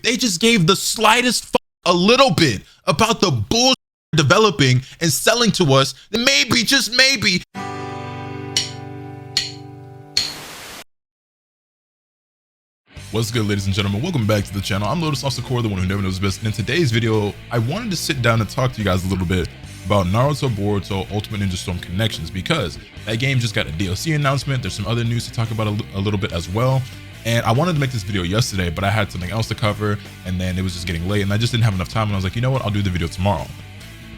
they just gave the slightest a little bit about the bullshit developing and selling to us, then maybe, just maybe. What's good, ladies and gentlemen? Welcome back to the channel. I'm LotusAsakura, the one who never knows best. And in today's video, I wanted to sit down and talk to you guys a little bit about Naruto Boruto Ultimate Ninja Storm Connections, because that game just got a DLC announcement. There's some other news to talk about a little bit as well. And I wanted to make this video yesterday, but I had something else to cover, and then it was just getting late, and I just didn't have enough time. And I was like, you know what? I'll do the video tomorrow.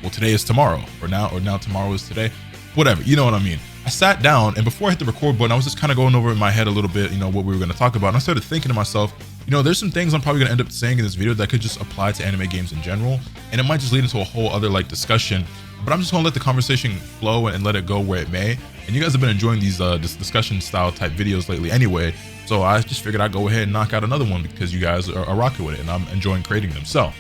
Well, today is tomorrow, or now tomorrow is today. Whatever, you know what I mean. I sat down, and before I hit the record button, I was just kind of going over in my head a little bit, you know, what we were going to talk about. And I started thinking to myself, you know, there's some things I'm probably going to end up saying in this video that could just apply to anime games in general, and it might just lead into a whole other like discussion. But I'm just going to let the conversation flow and let it go where it may. And you guys have been enjoying these this discussion style type videos lately anyway, so I just figured I'd go ahead and knock out another one because you guys are rocking with it, and I'm enjoying creating them. So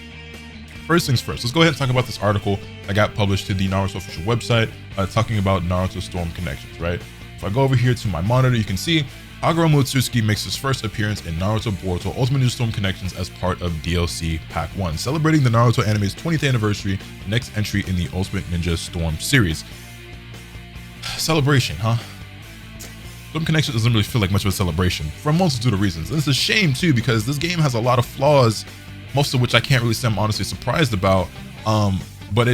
first things first, let's go ahead and talk about this article that got published to the Naruto official website, talking about Naruto Storm Connections, right? If I go over here to my monitor, you can see Kagura Motsuki makes his first appearance in Naruto Boruto Ultimate Ninja Storm Connections as part of DLC Pack 1, celebrating the Naruto anime's 20th anniversary, the next entry in the Ultimate Ninja Storm series. Celebration, huh? Storm Connections doesn't really feel like much of a celebration for a multitude of reasons. And it's a shame too, because this game has a lot of flaws, most of which I can't really say I'm honestly surprised about. But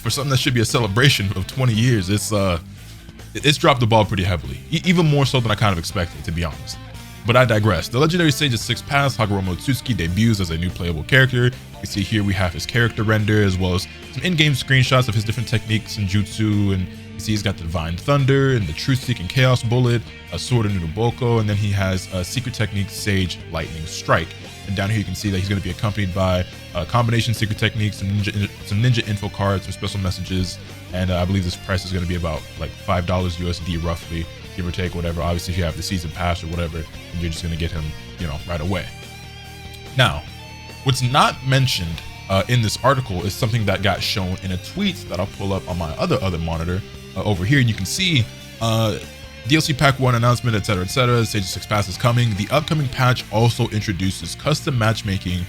for something that should be a celebration of 20 years, it's dropped the ball pretty heavily, even more so than I kind of expected, to be honest. But I digress. The legendary sage of 6 Paths, Kagura Motsuki, debuts as a new playable character. You see here we have his character render, as well as some in-game screenshots of his different techniques and jutsu, and you see he's got the Divine Thunder and the Truth-Seeking Chaos Bullet, a Sword of Nunoboko, and then he has a secret technique, Sage Lightning Strike. And down here you can see that he's going to be accompanied by combination secret techniques, some ninja info cards, some special messages, and I believe this price is going to be about like $5 USD roughly, give or take, whatever. Obviously, if you have the season pass or whatever, then you're just going to get him, you know, right away. Now, what's not mentioned in this article is something that got shown in a tweet that I'll pull up on my other monitor over here, and you can see DLC Pack 1 announcement, etc., etc. Sage of 6 Paths is coming. The upcoming patch also introduces custom matchmaking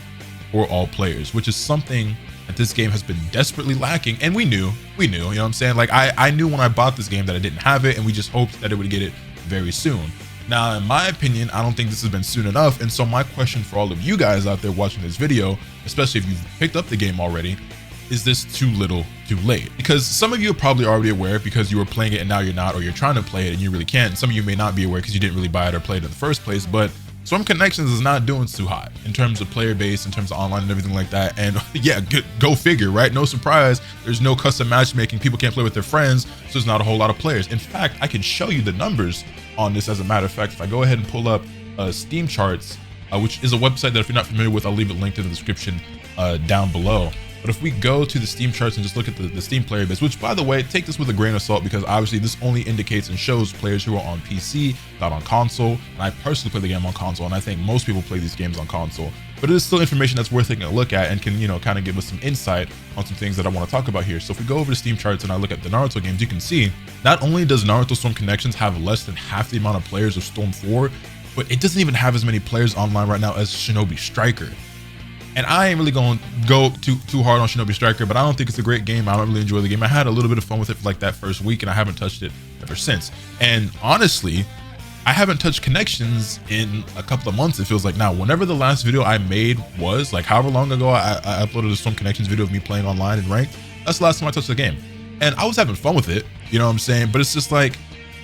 for all players, which is something that this game has been desperately lacking. And we knew, you know what I'm saying? Like, I knew when I bought this game that I didn't have it, and we just hoped that it would get it very soon. Now, in my opinion, I don't think this has been soon enough. And so my question for all of you guys out there watching this video, especially if you've picked up the game already, is this too little too late? Because some of you are probably already aware because you were playing it and now you're not, or you're trying to play it and you really can't. Some of you may not be aware because you didn't really buy it or play it in the first place, but Storm Connections is not doing too hot in terms of player base, in terms of online and everything like that. And yeah, go figure, right? No surprise, there's no custom matchmaking. People can't play with their friends, so there's not a whole lot of players. In fact, I can show you the numbers on this. As a matter of fact, if I go ahead and pull up Steam Charts, which is a website that if you're not familiar with, I'll leave it linked in the description down below. But if we go to the Steam charts and just look at the Steam player base, which, by the way, take this with a grain of salt, because obviously this only indicates and shows players who are on PC, not on console. And I personally play the game on console, and I think most people play these games on console. But it is still information that's worth taking a look at and can, you know, kind of give us some insight on some things that I want to talk about here. So if we go over to Steam charts and I look at the Naruto games, you can see not only does Naruto Storm Connections have less than half the amount of players of Storm 4, but it doesn't even have as many players online right now as Shinobi Striker. And I ain't really going to go too hard on Shinobi Striker, but I don't think it's a great game. I don't really enjoy the game. I had a little bit of fun with it for like that first week, and I haven't touched it ever since. And honestly, I haven't touched Connections in a couple of months, it feels like now. Whenever the last video I made was, like however long ago I uploaded a Storm Connections video of me playing online and ranked, that's the last time I touched the game. And I was having fun with it, you know what I'm saying? But it's just like,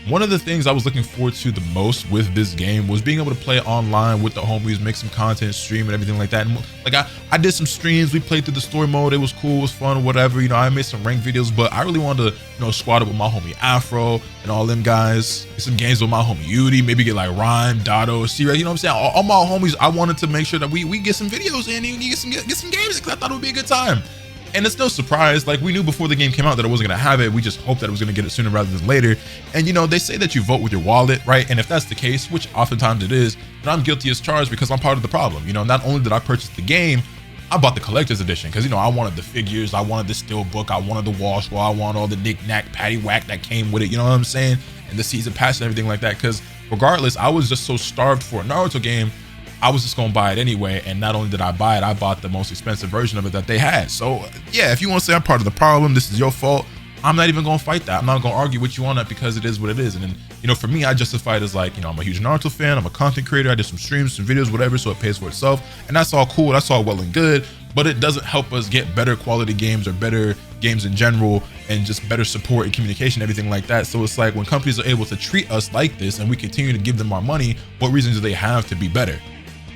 one of the things I was looking forward to the most with this game was being able to play online with the homies, make some content, stream and everything like that. And like I did some streams, we played through the story mode, it was cool, it was fun, whatever, you know, I made some ranked videos, but I really wanted to, you know, squad up with my homie Afro and all them guys, get some games with my homie Yudi, maybe get like Rhyme, Dotto, C-Ray, you know what I'm saying? All my homies, I wanted to make sure that we get some videos in and get some games, because I thought it would be a good time. And it's no surprise, like we knew before the game came out that it wasn't gonna have it. We just hoped that it was gonna get it sooner rather than later. And you know, they say that you vote with your wallet, right? And if that's the case, which oftentimes it is, then I'm guilty as charged because I'm part of the problem. You know, not only did I purchase the game, I bought the collector's edition because, you know, I wanted the figures, I wanted the steelbook, I wanted the wall scroll, I wanted all the knick-knack, paddywhack that came with it, you know what I'm saying? And the season pass and everything like that, because regardless, I was just so starved for a Naruto game I was just gonna buy it anyway. And not only did I buy it, I bought the most expensive version of it that they had. So yeah, if you want to say I'm part of the problem, this is your fault, I'm not even gonna fight that. I'm not gonna argue with you on that, because it is what it is. And then, you know, for me, I justify it as like, you know, I'm a huge Naruto fan, I'm a content creator, I did some streams, some videos, whatever, so it pays for itself. And that's all cool, that's all well and good, but it doesn't help us get better quality games or better games in general, and just better support and communication, everything like that. So it's like, when companies are able to treat us like this and we continue to give them our money, what reason do they have to be better?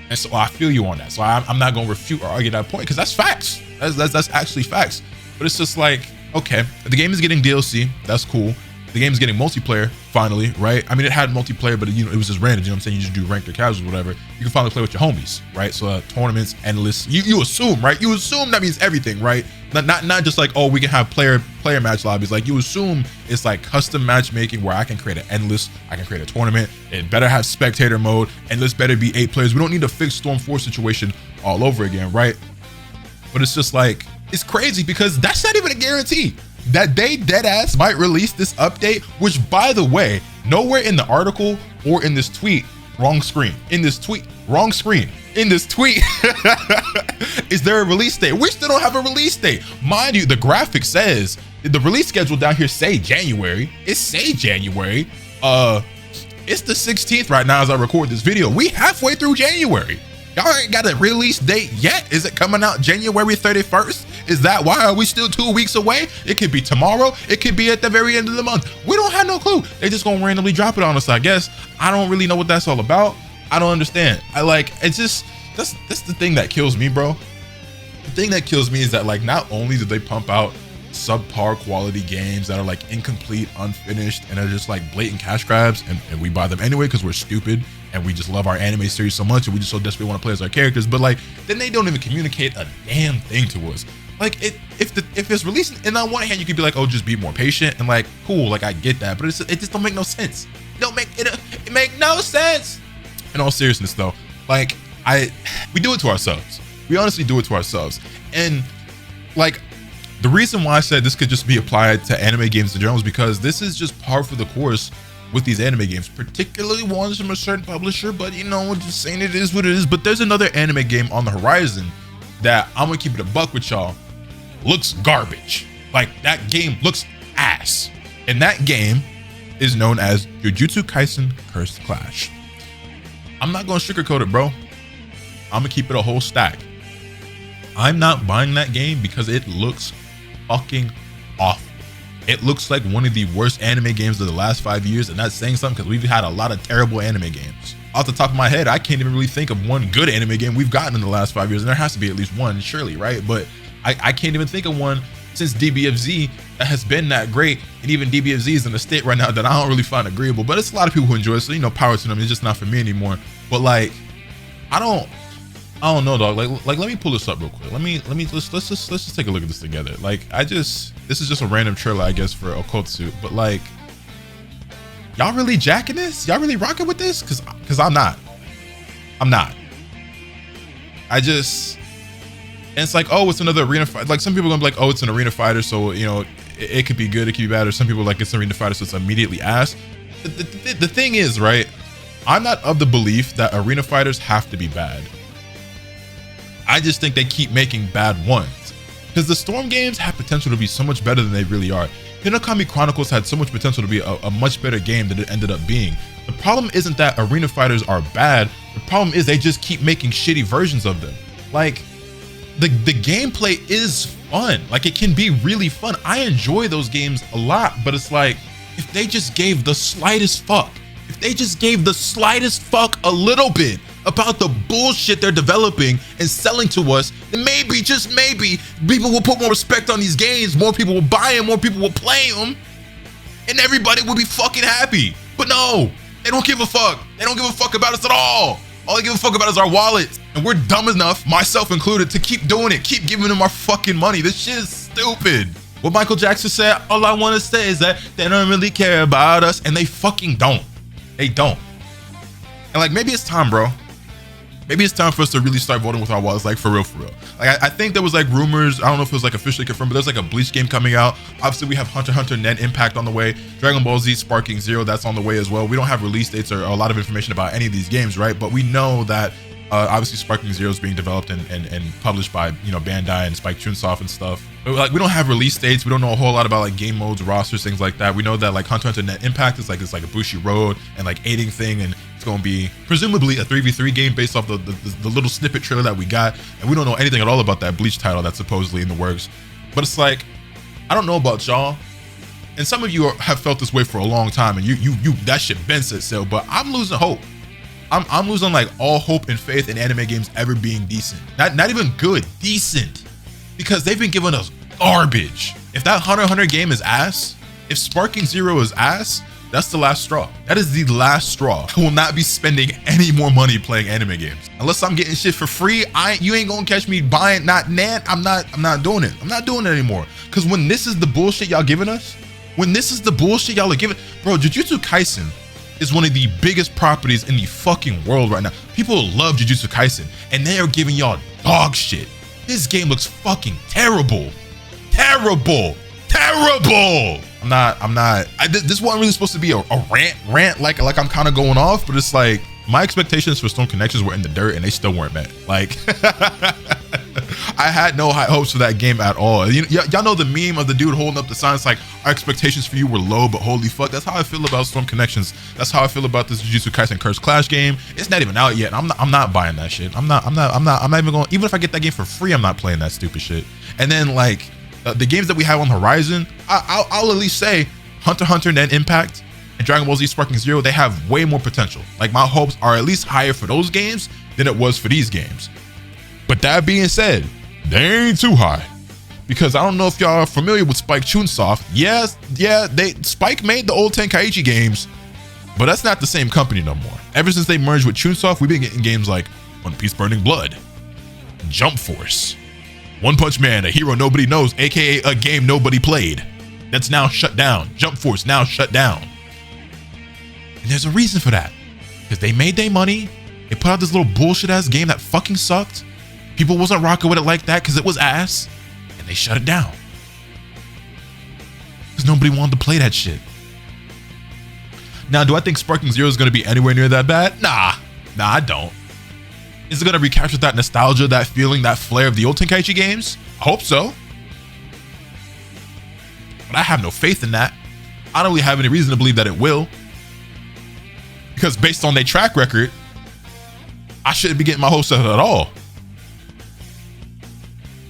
And so I feel you on that. So I'm not gonna refute or argue that point, because that's facts. That's actually facts. But it's just like, okay, the game is getting DLC, that's cool. The game is getting multiplayer, finally, right? I mean, it had multiplayer, but it was just random, you know what I'm saying? You just do ranked or casual, whatever. You can finally play with your homies, right? So tournaments, endless, you assume, right? You assume that means everything, right? Not just like, oh, we can have player match lobbies. Like, you assume it's like custom matchmaking where I can create an endless, I can create a tournament. It better have spectator mode, endless better be 8 players. We don't need a fixed Storm 4 situation all over again, right? But it's just like, it's crazy, because that's not even a guarantee that they dead ass might release this update, which, by the way, nowhere in the article or in this tweet, wrong screen, in this tweet, wrong screen, in this tweet, is there a release date? We still don't have a release date. Mind you, the graphic says, the release schedule down here say January. It say January. It's the 16th right now as I record this video. We halfway through January. Y'all ain't got a release date yet. Is it coming out January 31st? Is that why? Are we still 2 weeks away? It could be tomorrow. It could be at the very end of the month. We don't have no clue. They just gonna randomly drop it on us, I guess. I don't really know what that's all about. I don't understand. It's just, that's the thing that kills me, bro. The thing that kills me is that, like, not only do they pump out subpar quality games that are like incomplete, unfinished, and are just like blatant cash grabs, and we buy them anyway because we're stupid and we just love our anime series so much and we just so desperately want to play as our characters, but like, then they don't even communicate a damn thing to us. Like, if it's releasing, and on one hand you could be like, oh, just be more patient, and like, cool, like, I get that, but it just don't make no sense. It make no sense. In all seriousness though, like, we do it to ourselves. We honestly do it to ourselves. And like, the reason why I said this could just be applied to anime games in general is because this is just par for the course with these anime games, particularly ones from a certain publisher. But you know, just saying, it is what it is. But there's another anime game on the horizon that, I'm gonna keep it a buck with y'all, looks garbage. Like, that game looks ass. And that game is known as Jujutsu Kaisen Cursed Clash. I'm not gonna sugarcoat it, bro. I'm gonna keep it a whole stack. I'm not buying that game because it looks fucking awful. It looks like one of the worst anime games of the last 5 years, and that's saying something because we've had a lot of terrible anime games. Off the top of my head, I can't even really think of one good anime game we've gotten in the last 5 years, and there has to be at least one, surely, right? But I can't even think of one since DBFZ that has been that great, and even DBFZ is in a state right now that I don't really find agreeable, but it's a lot of people who enjoy it, so, you know, power to them. It's just not for me anymore. But like, I don't know, dog. Like, let me pull this up real quick. Let's just take a look at this together. Like, this is just a random trailer, I guess, for Okotsu, but like, y'all really jacking this? Y'all really rocking with this? Cause I'm not. And it's like, oh, it's another arena fight. Like, some people are gonna be like, oh, it's an arena fighter, so, you know, it could be good, it could be bad. Or some people are like, it's an arena fighter, so it's immediately ass. The thing is, right, I'm not of the belief that arena fighters have to be bad. I just think they keep making bad ones, because the Storm games have potential to be so much better than they really are. Hinokami Chronicles had so much potential to be a much better game than it ended up being. The problem isn't that arena fighters are bad. The problem is they just keep making shitty versions of them. Like, the gameplay is fun. Like, it can be really fun. I enjoy those games a lot, but it's like, if they just gave the slightest fuck, if they just gave the slightest fuck a little bit about the bullshit they're developing and selling to us, then maybe, just maybe, people will put more respect on these games, more people will buy them, more people will play them, and everybody will be fucking happy. But no, they don't give a fuck. They don't give a fuck about us at all. All they give a fuck about is our wallets. And we're dumb enough, myself included, to keep doing it, keep giving them our fucking money. This shit is stupid. What Michael Jackson said, all I want to say is that they don't really care about us, and they fucking don't. They don't. And like, maybe it's time, bro. Maybe it's time for us to really start voting with our wallets, like, for real, for real. Like, I think there was like rumors, I don't know if it was like officially confirmed, but there's like a Bleach game coming out. Obviously, we have Hunter x Hunter Net Impact on the way. Dragon Ball Z Sparking Zero, that's on the way as well. We don't have release dates or a lot of information about any of these games, right? But we know that Obviously, Sparking Zero is being developed and published by, you know, Bandai and Spike Chunsoft and stuff. But like, we don't have release dates. We don't know a whole lot about like game modes, rosters, things like that. We know that like Hunter x Hunter Net Impact is like, it's like a Bushi Road and like aiding thing, and it's going to be presumably a 3v3 game based off the little snippet trailer that we got, and we don't know anything at all about that Bleach title that's supposedly in the works. But it's like, I don't know about y'all, and some of you have felt this way for a long time, and you that shit been set sail, but I'm losing hope. I'm losing like all hope and faith in anime games ever being decent. Not even good, decent. Because they've been giving us garbage. If that Hunter x Hunter game is ass, if Sparking Zero is ass, that's the last straw. That is the last straw. I will not be spending any more money playing anime games. Unless I'm getting shit for free, you ain't gonna catch me buying I'm not doing it. I'm not doing it anymore. Cause when this is the bullshit y'all giving us, when this is the bullshit y'all are giving, bro, Jujutsu Kaisen is one of the biggest properties in the fucking world right now. People love Jujutsu Kaisen, and they are giving y'all dog shit. This game looks fucking terrible. Terrible. Terrible. This wasn't really supposed to be a rant like I'm kind of going off, but it's like, my expectations for Stone Connections were in the dirt and they still weren't met. Like, I had no high hopes for that game at all. Y'all know the meme of the dude holding up the sign. It's like, our expectations for you were low, but holy fuck, that's how I feel about Storm Connections. That's how I feel about this Jujutsu Kaisen Curse Clash game. It's not even out yet. I'm not buying that shit. I'm not even going. Even if I get that game for free, I'm not playing that stupid shit. And then like the games that we have on the horizon, I'll at least say Hunter x Hunter Net Impact and Dragon Ball Z Sparking Zero, they have way more potential. Like, my hopes are at least higher for those games than it was for these games. But that being said, they ain't too high. Because I don't know if y'all are familiar with Spike Chunsoft. Yes, yeah, Spike made the old Tenkaichi games, but that's not the same company no more. Ever since they merged with Chunsoft, we've been getting games like One Piece Burning Blood, Jump Force, One Punch Man, a hero nobody knows, aka a game nobody played, that's now shut down. Jump Force now shut down. And there's a reason for that. Because they made their money, they put out this little bullshit ass game that fucking sucked. People wasn't rocking with it like that because it was ass, and they shut it down. Because nobody wanted to play that shit. Now, do I think Sparking Zero is going to be anywhere near that bad? Nah, I don't. Is it going to recapture that nostalgia, that feeling, that flair of the old Tenkaichi games? I hope so. But I have no faith in that. I don't really have any reason to believe that it will. Because based on their track record, I shouldn't be getting my hopes up at all.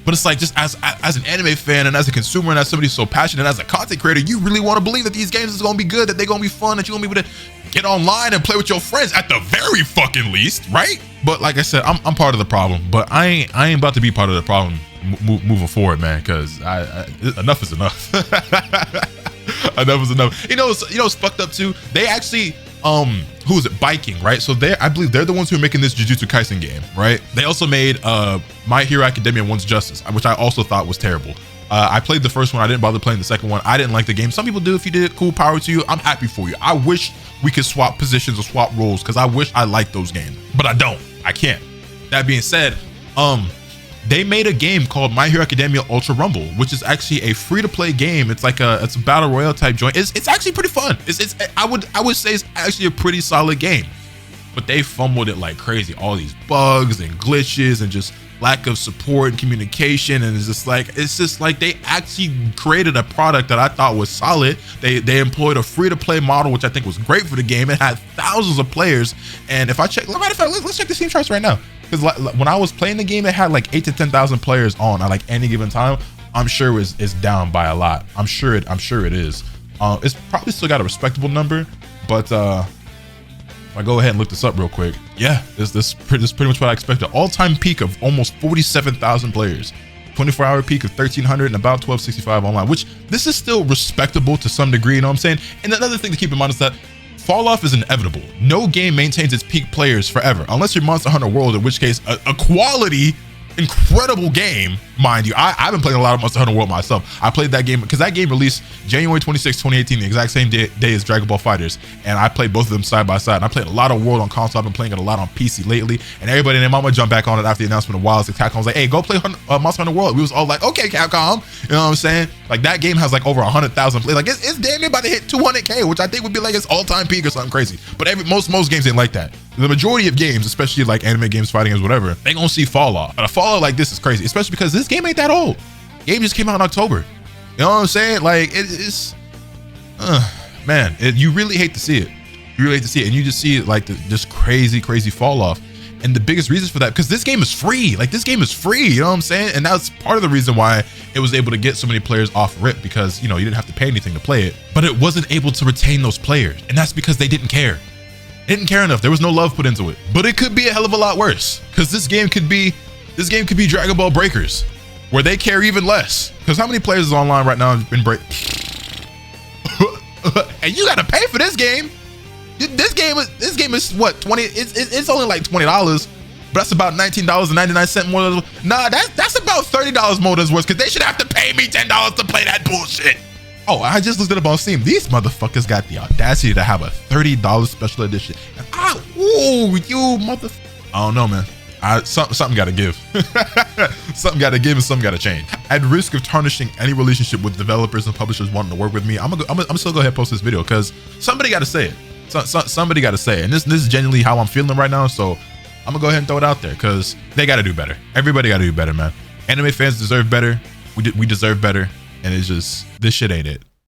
But it's like, just as an anime fan and as a consumer and as somebody so passionate, as a content creator, you really want to believe that these games is going to be good, that they're going to be fun, that you're going to be able to get online and play with your friends at the very fucking least, right? But like I said, I'm part of the problem, but I ain't about to be part of the problem moving forward, man, because enough is enough. Enough is enough. You know what's fucked up too? They actually, who is it? Biking, right? So I believe they're the ones who are making this Jujutsu Kaisen game, right? They also made My Hero Academia One's Justice, which I also thought was terrible. I played the first one. I didn't bother playing the second one. I didn't like the game. Some people do. If you did, cool, power to you. I'm happy for you. I wish we could swap positions or swap roles, because I wish I liked those games, but I don't. I can't. That being said, they made a game called My Hero Academia Ultra Rumble, which is actually a free-to-play game. It's like it's a battle royale type joint. It's actually pretty fun. I would say it's actually a pretty solid game, but they fumbled it like crazy. All these bugs and glitches and just lack of support and communication, and it's just like they actually created a product that I thought was solid. They employed a free-to-play model, which I think was great for the game. It had thousands of players, and if I check, matter of fact, let's check the Steam charts right now. Because when I was playing the game, it had like 8,000 to 10,000 players on at like any given time. I'm sure it's down by a lot. I'm sure it is. It's probably still got a respectable number, but if I go ahead and look this up real quick, yeah, this pretty much what I expected. All-time peak of almost 47,000 players, 24-hour peak of 1,300, and about 1,265 online. Which this is still respectable to some degree. You know what I'm saying? And another thing to keep in mind is that fall off is inevitable. No game maintains its peak players forever, unless you're Monster Hunter World, in which case a quality, incredible game, mind you. I've been playing a lot of Monster Hunter World myself. I played that game because that game released January 26, 2018, the exact same day as Dragon Ball FighterZ, and I played both of them side by side. And I played a lot of World on console. I've been playing it a lot on PC lately, and everybody and their mama jumped back on it after the announcement of Wilds. Capcom was like, hey, go play Monster Hunter World. We was all like, okay, Capcom. You know what I'm saying? Like, that game has like over 100,000 players. Like, it's damn near about to hit 200K, which I think would be like its all-time peak or something crazy. But most games ain't like that. the majority of games, especially like anime games, fighting games, whatever, they gonna see fall off. But a fall off like this is crazy, especially because this game ain't that old. Game just came out in October. You know what I'm saying? Like it's, man, you really hate to see it. You really hate to see it, and you just see it like this crazy fall off. And the biggest reason for that, because this game is free. Like this game is free. You know what I'm saying? And that's part of the reason why it was able to get so many players off rip, because you know you didn't have to pay anything to play it, but it wasn't able to retain those players, and that's because they didn't care. They didn't care enough. There was no love put into it. But it could be a hell of a lot worse, because this game could be Dragon Ball Breakers, where they care even less. Because how many players is online right now have been break? And you gotta pay for this game. This game is what, 20? It's only like $20, but that's about $19.99 more. Nah, that's about $30 more than it's worth, because they should have to pay me $10 to play that bullshit. Oh, I just looked it up on Steam. These motherfuckers got the audacity to have a $30 special edition. And you motherfucker. I don't know, man. Something got to give. Something got to give and something got to change. At risk of tarnishing any relationship with developers and publishers wanting to work with me, I'm still go ahead and post this video, because somebody got to say it. Somebody got to say it. And this is genuinely how I'm feeling right now. So I'm gonna go ahead and throw it out there, because they got to do better. Everybody got to do better, man. Anime fans deserve better. We deserve better. And it's just, this shit ain't it.